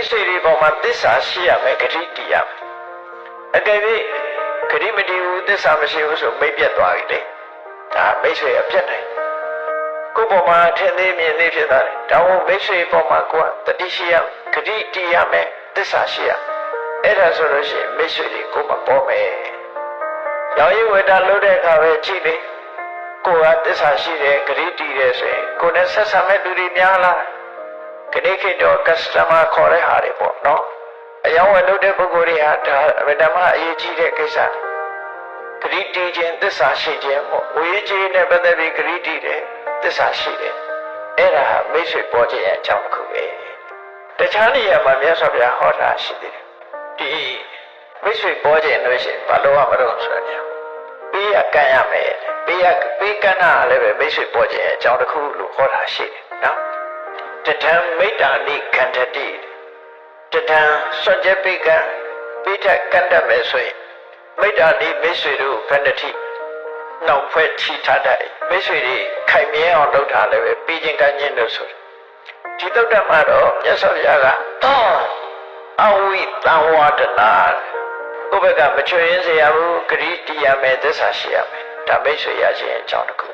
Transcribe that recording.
ဆွေတွေပေါ်မှာသစ္စာရှိရမယ်ဂတိတည်ရမယ်အကယ်၍ဂတိမတည်ဘူးသစ္စာမရှိဘူးဆိုမိတ်ပြတ်သွားပြီလေဒါမိတ်ဆွေအပြတ်နိုင်ကိုယ်ပေါ်မှာထင်သေးမြင်သေးဖြစ်သွားတယ်ဒါမို့မိတ်ဆွေပေါ်မှာကိုယ်ကတတိရှိရဂတိတည်ရမယ်သစ္စာရှိရအဲ့ဒါဆိုလို့ရှိရင်မိတ်ဆွေတွေကိုယ်မှာပေါ်မယ်ရောင်ရည်ဝေဒလို့တဲ့အခါပဲကြည့်လေကိုယ်ကသစ္စာရှိတယ်ဂတိတည်တယ်ဆိုရင်ကိုယ်နဲ့ဆက်ဆံမဲ့လူတွေများလားခဏခေတ်တော့ customer ခေါ်တဲ့ဟာတွေပေါ့နော်အယောင်းဝယ်လုပ်တဲ့ပုဂ္ဂိုလ်တွေဟာဒါဓမ္မအရေးကြီးတဲ့ကိစ္စဂတိတည်ခြင်းသစ္စာရှိခြင်းပေါ့ဝေကြီးနဲ့ပတ်သက်ပြီးဂတိတည်တယ်သစ္စာရှိတယ်အဲ့ဒါဟာမိတ်ဆွေပေါ်ခြင်းရဲ့အကြောင်းတစ်ခုပဲတခြားနေရာမှာမြတ်စွာဘုရားဟောတာရှိတယ်ဒီမိတ်ဆွေပေါ်ခြင်းလို့ရှိရင်ဘာလို့မလုပ်ဆိုရအောင်ပေးရကမ်းရမယ်ပေးကမ်းတာလည်းပဲမိတ်ဆွေပေါ်ခြင်းရဲ့အကြောင်းတစ်ခုလို့ဟောတာရှိတယ်နော်တထံမိတ္တာနိခန္ဓတိတထံစွန့်ကြဲပိကံပိဋကကန္တမယ်ဆိုရင်မိတ္တာနိမိတ်ဆွေတို့ခန္ဓတိနောက်ဖွဲ့ချီထားတဲ့မိတ်ဆွေတွေခိုင်မြဲအောင်လုပ်ထားလည်းပဲပြီးခြင်းကမ်းခြင်းလို့ဆိုတယ်ဒီတုတ်တမှာတော့မြတ်စွာဘုရားကအဝိတံဝဒနာကိုယ့်ဘက်ကမချွေရင်းစေရဘူးဂရိတည်ရမယ်သစ္စာရှိရမယ်ဒါမိတ်ဆွေရခြင်းအကြောင်းတစ်ခု